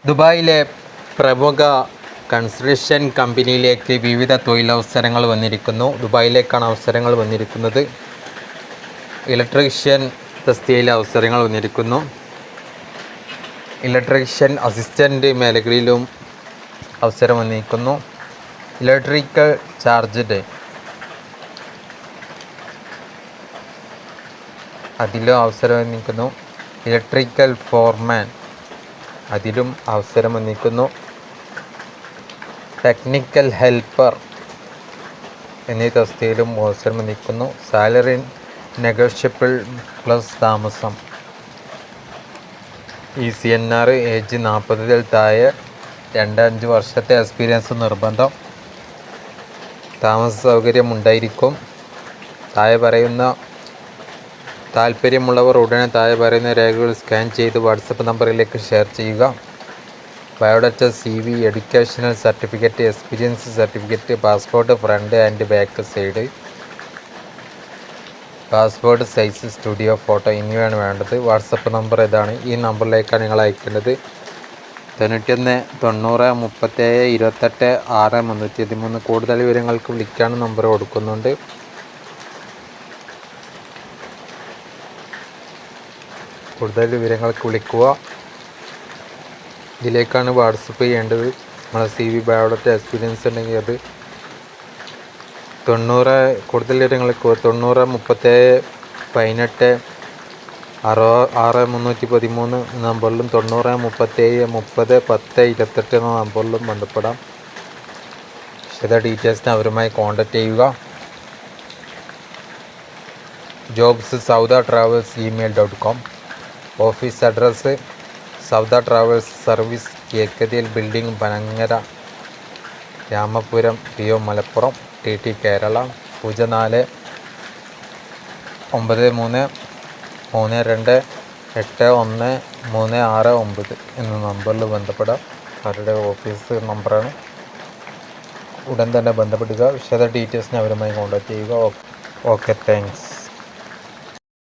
ദുബായിലെ പ്രമുഖ കൺസ്ട്രക്ഷൻ കമ്പനിയിലേക്ക് വിവിധ തൊഴിലവസരങ്ങൾ വന്നിരിക്കുന്നു. ദുബായിലേക്കാണ് അവസരങ്ങൾ വന്നിരിക്കുന്നത്. ഇലക്ട്രീഷ്യൻ തസ്തികയിലെ അവസരങ്ങൾ വന്നിരിക്കുന്നു. ഇലക്ട്രീഷ്യൻ അസിസ്റ്റൻ്റ് മേഖലയിലും അവസരം വന്നിരിക്കുന്നു. ഇലക്ട്രിക്കൽ ചാർജഡ് അതിലും അവസരം വന്നിരിക്കുന്നു. ഇലക്ട്രിക്കൽ ഫോർമാൻ അതിലും അവസരം വന്നിരിക്കുന്നു. ടെക്നിക്കൽ ഹെൽപ്പർ എന്നീ തസ്തികയിലും അവസരം വന്നിരിക്കുന്നു. സാലറി നെഗോഷ്യബിൾ പ്ലസ് താമസം. ECNR ഏജ് 40 താഴെ, 2-5 വർഷത്തെ എക്സ്പീരിയൻസ് നിർബന്ധം. താമസ സൗകര്യം ഉണ്ടായിരിക്കും. താല്പര്യമുള്ളവർ ഉടനെ താഴെ പറയുന്ന രേഖകൾ സ്കാൻ ചെയ്ത് വാട്സപ്പ് നമ്പറിലേക്ക് ഷെയർ ചെയ്യുക. Biodata, CV, educational certificate, experience certificate, passport front and back side, passport size studio photo എന്നിവയാണ് വേണ്ടത്. വാട്സപ്പ് നമ്പർ ഇതാണ്. ഈ നമ്പറിലേക്കാണ് നിങ്ങൾ അയക്കേണ്ടത്. 91 90 37 28 6 313. കൂടുതൽ വിവരങ്ങൾക്ക് വിളിക്കാൻ നമ്പർ കൊടുക്കുന്നുണ്ട്. കൂടുതൽ വിവരങ്ങൾക്ക് വിളിക്കുക. ഇതിലേക്കാണ് വാട്സപ്പ് ചെയ്യേണ്ടത്. നമ്മളെ CV, ബയോഡാറ്റ, എക്സ്പീരിയൻസ് ഉണ്ടെങ്കിൽ അത് 90. കൂടുതൽ വിവരങ്ങൾക്ക് 90 37 18 6 313 നമ്പറിലും 90 37 30 10 28 എന്ന നമ്പറിലും ബന്ധപ്പെടാം. വിശദ ഡീറ്റെയിൽസിന് അവരുമായി കോൺടാക്റ്റ് ചെയ്യുക. Jobs Sauda travels gmail.com. Office address Sauda travels service, KKDL building, Panangara, Ramapuram, PO Malappuram, TT Kerala. 04 93 32 81 369 എന്ന നമ്പറിൽ ബന്ധപ്പെടാം. അവരുടെ ഓഫീസ് നമ്പറാണ്. ഉടൻ തന്നെ ബന്ധപ്പെടുക. വിശദ ഡീറ്റെയിൽസിന് അവരുമായി കോൺടാക്റ്റ് ചെയ്യുക. Okay, thanks.